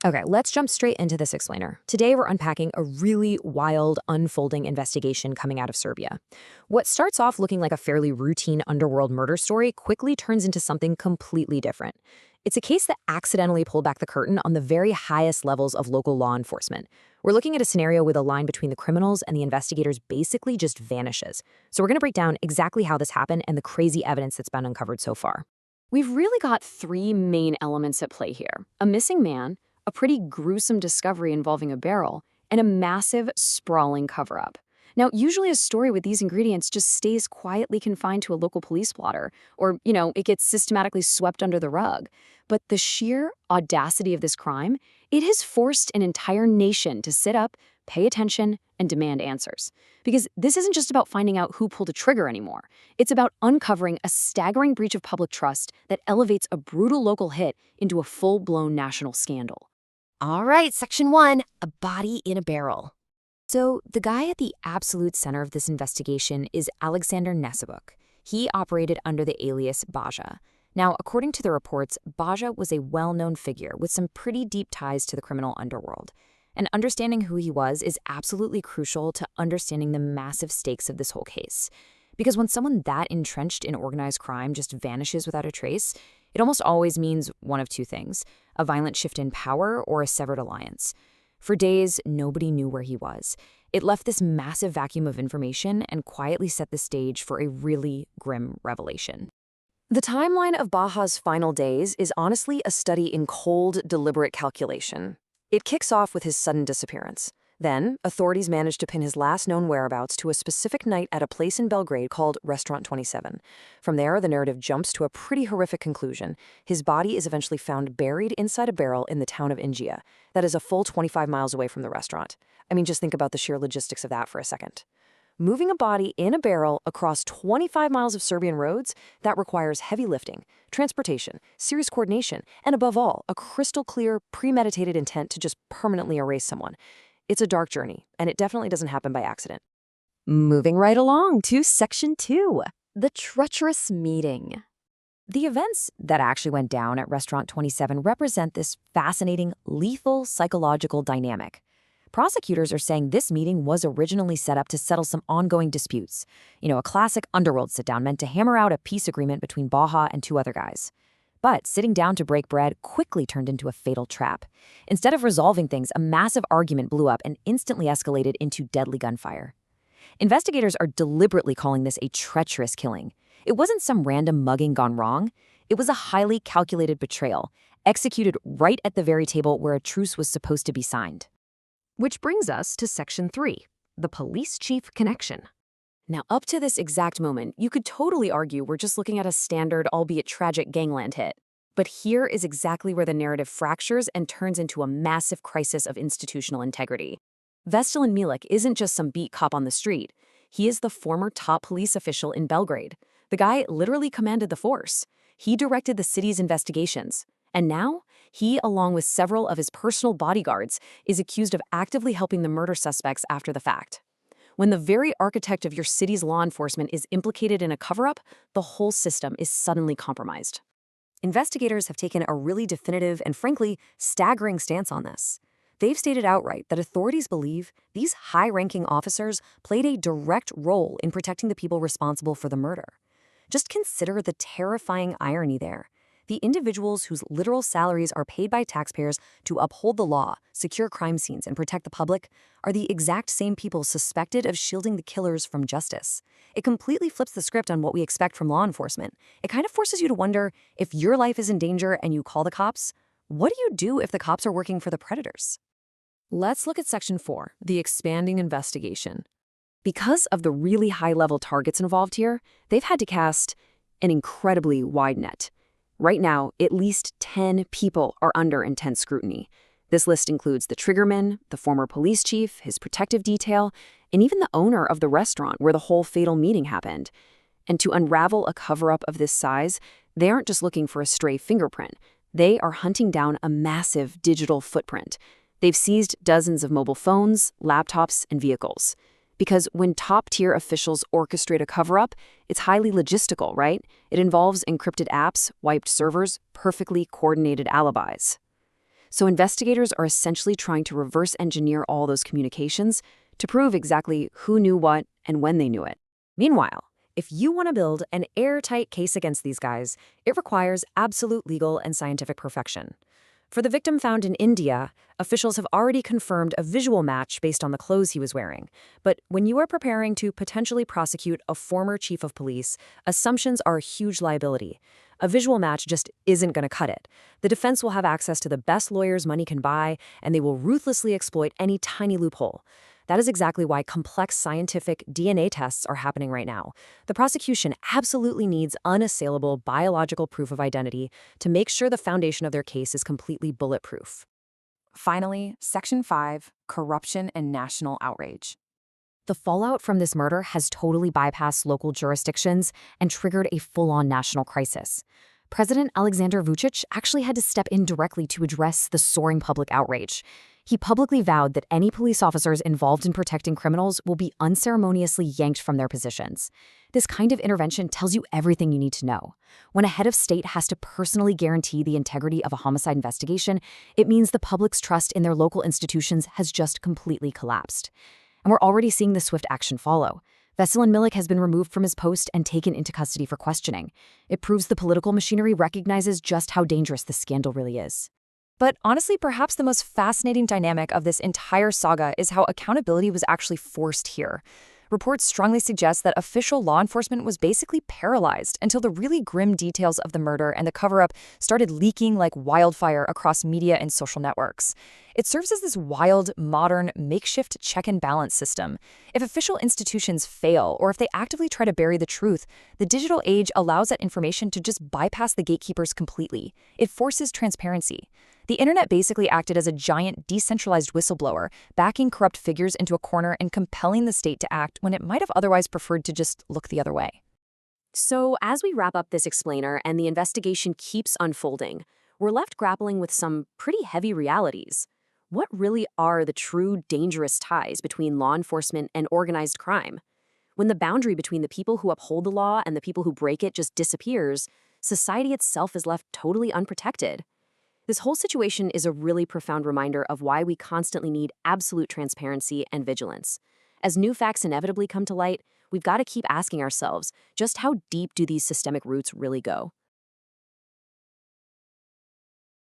Okay, let's jump straight into this explainer. Today, we're unpacking a really wild, unfolding investigation coming out of Serbia. What starts off looking like a fairly routine underworld murder story quickly turns into something completely different. It's a case that accidentally pulled back the curtain on the very highest levels of local law enforcement. We're looking at a scenario where the line between the criminals and the investigators basically just vanishes. So we're going to break down exactly how this happened and the crazy evidence that's been uncovered so far. We've really got three main elements at play here: a missing man, a pretty gruesome discovery involving a barrel, and a massive, sprawling cover-up. Now, usually a story with these ingredients just stays quietly confined to a local police blotter, or, it gets systematically swept under the rug. But the sheer audacity of this crime, it has forced an entire nation to sit up, pay attention, and demand answers. Because this isn't just about finding out who pulled a trigger anymore. It's about uncovering a staggering breach of public trust that elevates a brutal local hit into a full-blown national scandal. All right, Section 1, a body in a barrel. So, the guy at the absolute center of this investigation is Aleksandar Nesovic. He operated under the alias Baja. Now, according to the reports, Baja was a well-known figure with some pretty deep ties to the criminal underworld. And understanding who he was is absolutely crucial to understanding the massive stakes of this whole case. Because when someone that entrenched in organized crime just vanishes without a trace, it almost always means one of two things: a violent shift in power or a severed alliance. For days, nobody knew where he was. It left this massive vacuum of information and quietly set the stage for a really grim revelation. The timeline of Baja's final days is honestly a study in cold, deliberate calculation. It kicks off with his sudden disappearance. Then, authorities managed to pin his last known whereabouts to a specific night at a place in Belgrade called Restaurant 27. From there, the narrative jumps to a pretty horrific conclusion. His body is eventually found buried inside a barrel in the town of Inđija. That is a full 25 miles away from the restaurant. I mean, just think about the sheer logistics of that for a second. Moving a body in a barrel across 25 miles of Serbian roads, that requires heavy lifting, transportation, serious coordination, and above all, a crystal clear, premeditated intent to just permanently erase someone. It's a dark journey, and it definitely doesn't happen by accident. Moving right along to Section 2, the treacherous meeting. The events that actually went down at Restaurant 27 represent this fascinating, lethal psychological dynamic. Prosecutors are saying this meeting was originally set up to settle some ongoing disputes. A classic underworld sit-down meant to hammer out a peace agreement between Baja and two other guys. But sitting down to break bread quickly turned into a fatal trap. Instead of resolving things, a massive argument blew up and instantly escalated into deadly gunfire. Investigators are deliberately calling this a treacherous killing. It wasn't some random mugging gone wrong. It was a highly calculated betrayal, executed right at the very table where a truce was supposed to be signed. Which brings us to Section 3, the police chief connection. Now, up to this exact moment, you could totally argue we're just looking at a standard, albeit tragic, gangland hit. But here is exactly where the narrative fractures and turns into a massive crisis of institutional integrity. Veselin Milic isn't just some beat cop on the street. He is the former top police official in Belgrade. The guy literally commanded the force. He directed the city's investigations. And now, he, along with several of his personal bodyguards, is accused of actively helping the murder suspects after the fact. When the very architect of your city's law enforcement is implicated in a cover-up, the whole system is suddenly compromised. Investigators have taken a really definitive and, frankly, staggering stance on this. They've stated outright that authorities believe these high-ranking officers played a direct role in protecting the people responsible for the murder. Just consider the terrifying irony there. The individuals whose literal salaries are paid by taxpayers to uphold the law, secure crime scenes, and protect the public are the exact same people suspected of shielding the killers from justice. It completely flips the script on what we expect from law enforcement. It kind of forces you to wonder, if your life is in danger and you call the cops, what do you do if the cops are working for the predators? Let's look at Section 4, the expanding investigation. Because of the really high-level targets involved here, they've had to cast an incredibly wide net. Right now, at least 10 people are under intense scrutiny. This list includes the triggerman, the former police chief, his protective detail, and even the owner of the restaurant where the whole fatal meeting happened. And to unravel a cover-up of this size, they aren't just looking for a stray fingerprint. They are hunting down a massive digital footprint. They've seized dozens of mobile phones, laptops, and vehicles. Because when top-tier officials orchestrate a cover-up, it's highly logistical, right? It involves encrypted apps, wiped servers, perfectly coordinated alibis. So investigators are essentially trying to reverse engineer all those communications to prove exactly who knew what and when they knew it. Meanwhile, if you want to build an airtight case against these guys, it requires absolute legal and scientific perfection. For the victim found in India, officials have already confirmed a visual match based on the clothes he was wearing. But when you are preparing to potentially prosecute a former chief of police, assumptions are a huge liability. A visual match just isn't going to cut it. The defense will have access to the best lawyers money can buy, and they will ruthlessly exploit any tiny loophole. That is exactly why complex scientific DNA tests are happening right now. The prosecution absolutely needs unassailable biological proof of identity to make sure the foundation of their case is completely bulletproof. Finally, Section 5, Corruption and National Outrage. The fallout from this murder has totally bypassed local jurisdictions and triggered a full-on national crisis. President Aleksandar Vučić actually had to step in directly to address the soaring public outrage. He publicly vowed that any police officers involved in protecting criminals will be unceremoniously yanked from their positions. This kind of intervention tells you everything you need to know. When a head of state has to personally guarantee the integrity of a homicide investigation, it means the public's trust in their local institutions has just completely collapsed. And we're already seeing the swift action follow. Veselin Milic has been removed from his post and taken into custody for questioning. It proves the political machinery recognizes just how dangerous this scandal really is. But honestly, perhaps the most fascinating dynamic of this entire saga is how accountability was actually forced here. Reports strongly suggest that official law enforcement was basically paralyzed until the really grim details of the murder and the cover-up started leaking like wildfire across media and social networks. It serves as this wild, modern, makeshift check and balance system. If official institutions fail, or if they actively try to bury the truth, the digital age allows that information to just bypass the gatekeepers completely. It forces transparency. The internet basically acted as a giant decentralized whistleblower, backing corrupt figures into a corner and compelling the state to act when it might have otherwise preferred to just look the other way. So as we wrap up this explainer and the investigation keeps unfolding, we're left grappling with some pretty heavy realities. What really are the true dangerous ties between law enforcement and organized crime? When the boundary between the people who uphold the law and the people who break it just disappears, society itself is left totally unprotected. This whole situation is a really profound reminder of why we constantly need absolute transparency and vigilance. As new facts inevitably come to light, we've got to keep asking ourselves, just how deep do these systemic roots really go?